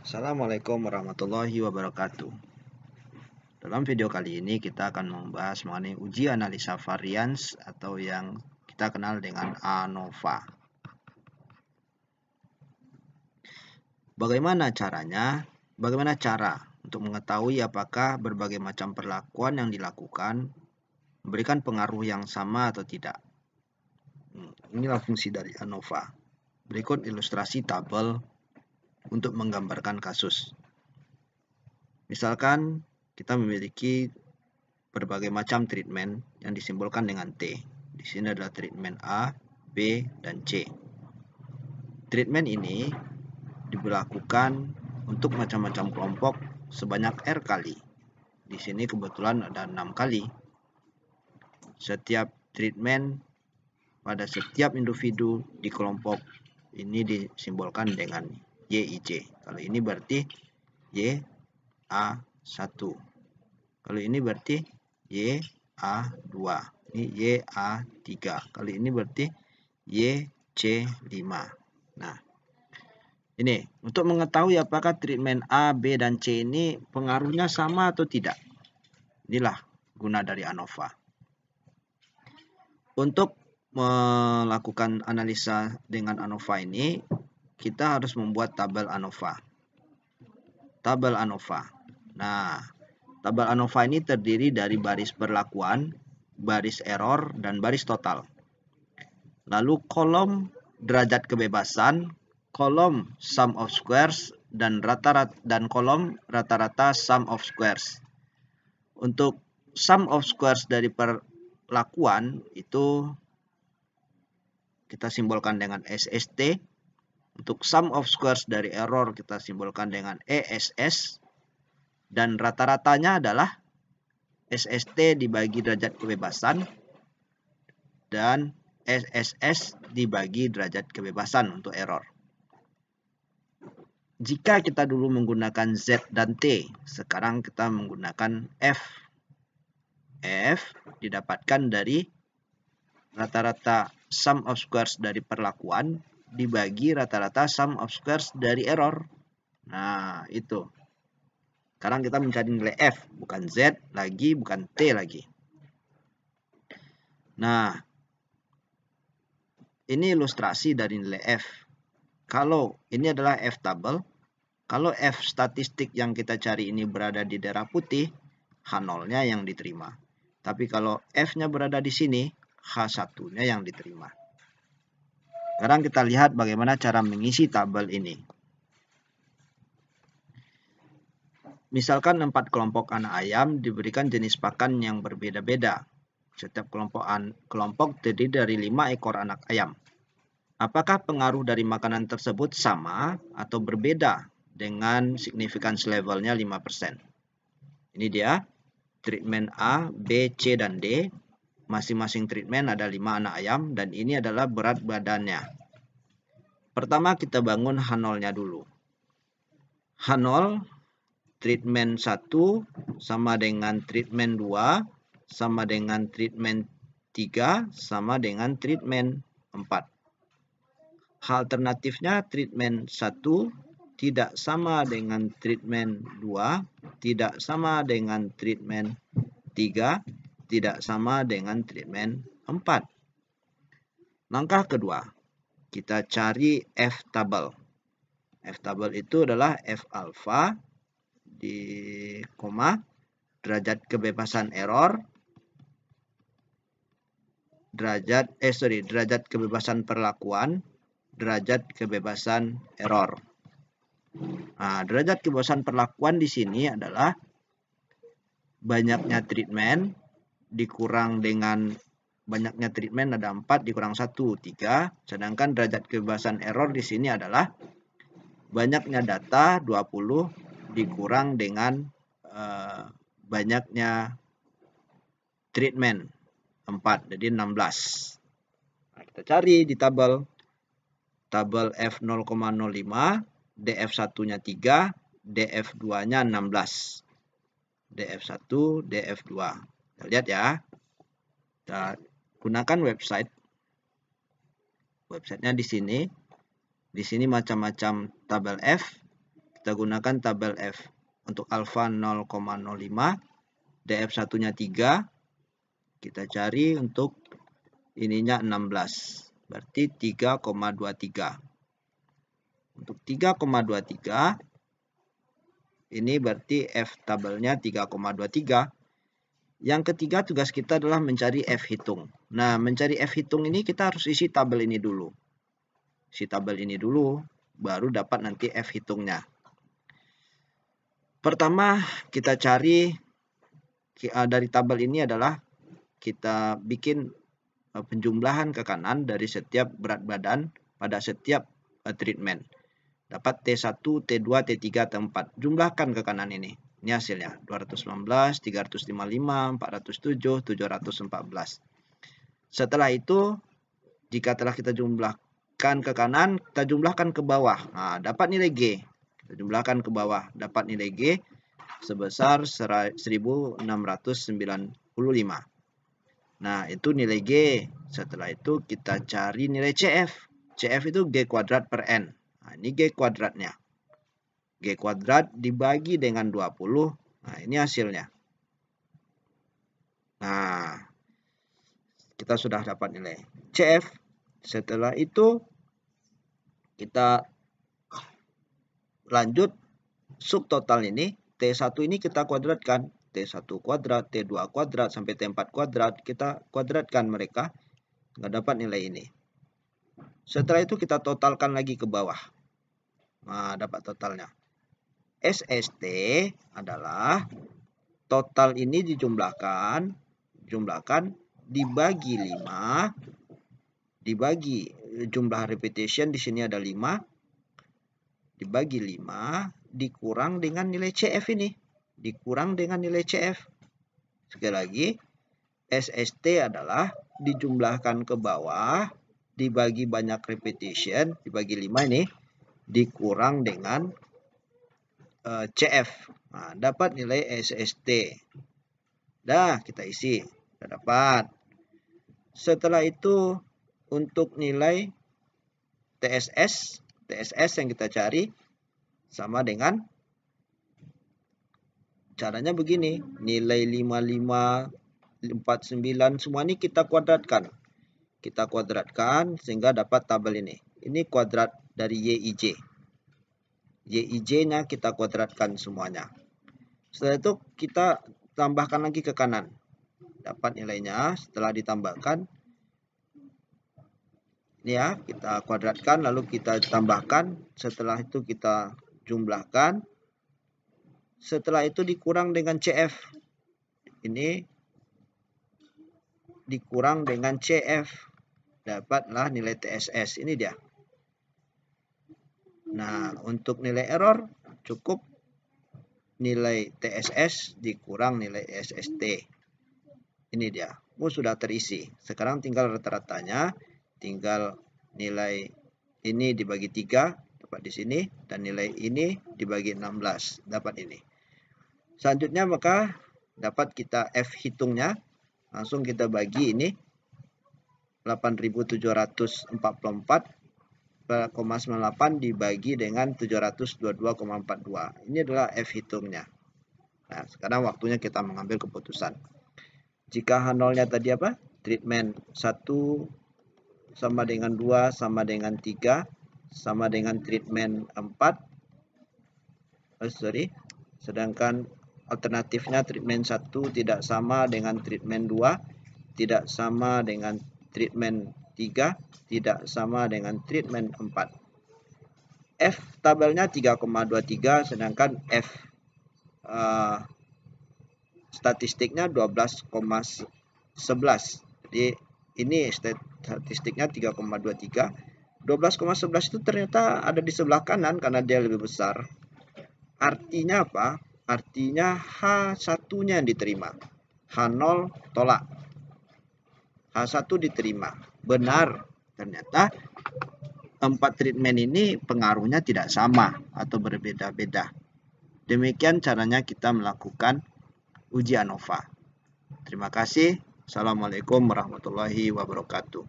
Assalamualaikum warahmatullahi wabarakatuh. Dalam video kali ini kita akan membahas mengenai uji analisa varians atau yang kita kenal dengan ANOVA. Bagaimana cara untuk mengetahui apakah berbagai macam perlakuan yang dilakukan memberikan pengaruh yang sama atau tidak? Inilah fungsi dari ANOVA. Berikut ilustrasi tabel untuk menggambarkan kasus. Misalkan kita memiliki berbagai macam treatment yang disimbolkan dengan T. Di sini adalah treatment A, B, dan C. Treatment ini diberlakukan untuk macam-macam kelompok sebanyak R kali. Di sini kebetulan ada 6 kali. Setiap treatment pada setiap individu di kelompok ini disimbolkan dengan YIC. Kalau ini berarti YA1. Kalau ini berarti YA2. Ini YA3. Kali ini berarti YC5. Nah, ini untuk mengetahui apakah treatment A, B, dan C ini pengaruhnya sama atau tidak. Inilah guna dari ANOVA. Untuk melakukan analisa dengan ANOVA ini, kita harus membuat tabel ANOVA. Tabel ANOVA. Nah, tabel ANOVA ini terdiri dari baris perlakuan, baris error, dan baris total. Lalu kolom derajat kebebasan, kolom sum of squares, dan kolom rata-rata sum of squares. Untuk sum of squares dari perlakuan itu kita simbolkan dengan SST. Untuk sum of squares dari error kita simbolkan dengan ESS. Dan rata-ratanya adalah SST dibagi derajat kebebasan dan SSS dibagi derajat kebebasan untuk error. Jika kita dulu menggunakan Z dan T, sekarang kita menggunakan F. F didapatkan dari rata-rata sum of squares dari perlakuan dibagi rata-rata sum of squares dari error. Nah, itu. Sekarang kita mencari nilai F, bukan Z lagi, bukan T lagi. Nah, ini ilustrasi dari nilai F. Kalau ini adalah F tabel, kalau F statistik yang kita cari ini berada di daerah putih, H0-nya yang diterima. Tapi kalau F-nya berada di sini, H1-nya yang diterima. Sekarang kita lihat bagaimana cara mengisi tabel ini. Misalkan 4 kelompok anak ayam diberikan jenis pakan yang berbeda-beda. Setiap kelompok terdiri dari 5 ekor anak ayam. Apakah pengaruh dari makanan tersebut sama atau berbeda dengan significance levelnya 5%? Ini dia, treatment A, B, C, dan D. Masing-masing treatment ada 5 anak ayam dan ini adalah berat badannya. Pertama kita bangun H0-nya dulu. H0 treatment 1 sama dengan treatment 2 sama dengan treatment 3 sama dengan treatment 4. Alternatifnya treatment 1 tidak sama dengan treatment 2, tidak sama dengan treatment 3, tidak sama dengan treatment 4. Langkah kedua, kita cari F tabel. F tabel itu adalah F alpha di koma derajat kebebasan error, derajat kebebasan perlakuan, derajat kebebasan error. Nah, derajat kebebasan perlakuan di sini adalah banyaknya treatment dikurang dengan banyaknya treatment ada 4 dikurang 1, 3. Sedangkan derajat kebebasan error di sini adalah banyaknya data 20 dikurang dengan banyaknya treatment 4, jadi 16. Nah, kita cari di tabel F 0,05, DF1-nya 3, DF2-nya 16. DF1, DF2. Kita lihat ya. Kita gunakan website. Websitenya di sini. Di sini macam-macam tabel F. kita gunakan tabel F. Untuk alfa 0,05, DF1-nya 3, kita cari untuk ininya 16, berarti 3,23. Untuk 3,23, ini berarti F tabelnya 3,23. Yang ketiga tugas kita adalah mencari F hitung. Nah, mencari F hitung ini kita harus isi tabel ini dulu. Isi tabel ini dulu, baru dapat nanti F hitungnya. Pertama, kita cari dari tabel ini adalah kita bikin penjumlahan ke kanan dari setiap berat badan pada setiap treatment. Dapat T1, T2, T3, T4. Jumlahkan ke kanan ini. Ini hasilnya 219, 355, 407, 714. Setelah itu, jika telah kita jumlahkan ke kanan, kita jumlahkan ke bawah. Nah, dapat nilai G. Kita jumlahkan ke bawah, dapat nilai G sebesar 1695. Nah, itu nilai G. Setelah itu kita cari nilai CF. CF itu G kuadrat per N. Nah, ini G kuadratnya. G kuadrat dibagi dengan 20. Nah, ini hasilnya. Nah, kita sudah dapat nilai CF. Setelah itu, kita lanjut subtotal ini. T1 ini kita kuadratkan. T1 kuadrat, T2 kuadrat, sampai T4 kuadrat. Kita kuadratkan mereka. Nggak dapat nilai ini. Setelah itu kita totalkan lagi ke bawah. Nah, dapat totalnya. SST adalah total ini dijumlahkan dibagi 5, dibagi jumlah repetition di sini ada 5, dibagi 5, dikurang dengan nilai CF ini, dikurang dengan nilai CF. Sekali lagi, SST adalah dijumlahkan ke bawah, dibagi banyak repetition, dibagi 5 ini, dikurang dengan CF. Nah, dapat nilai SST. Dah, kita isi. Sudah dapat. Setelah itu, untuk nilai TSS yang kita cari sama dengan caranya begini. Nilai 55, 49, semua ini kita kuadratkan. Kita kuadratkan sehingga dapat tabel ini. Ini kuadrat dari YIJ. YIJ-nya kita kuadratkan semuanya. Setelah itu kita tambahkan lagi ke kanan. Dapat nilainya setelah ditambahkan. Ini ya, kita kuadratkan lalu kita tambahkan. Setelah itu kita jumlahkan. Setelah itu dikurang dengan CF. Ini dikurang dengan CF. Dapatlah nilai TSS. Ini dia. Nah, untuk nilai error cukup nilai TSS dikurang nilai SST. Ini dia. Sudah terisi. Sekarang tinggal rata-ratanya. Tinggal nilai ini dibagi 3. Dapat di sini. Dan nilai ini dibagi 16. Dapat ini. Selanjutnya maka dapat kita F hitungnya. Langsung kita bagi ini. 8.744,98 dibagi dengan 722,42. Ini adalah F hitungnya. Nah, sekarang waktunya kita mengambil keputusan. Jika H0-nya tadi apa? Treatment 1 sama dengan 2 sama dengan 3 sama dengan treatment 4. Sedangkan alternatifnya treatment 1 tidak sama dengan treatment 2, tidak sama dengan treatment 3, tidak sama dengan treatment 4. F tabelnya 3,23 sedangkan F statistiknya 12,11. Jadi ini statistiknya 3,23. 12,11 itu ternyata ada di sebelah kanan karena dia lebih besar. Artinya apa? Artinya H1-nya yang diterima. H0 tolak. H1 diterima. Benar. Ternyata 4 treatment ini pengaruhnya tidak sama atau berbeda-beda. Demikian caranya kita melakukan uji ANOVA. Terima kasih. Assalamualaikum warahmatullahi wabarakatuh.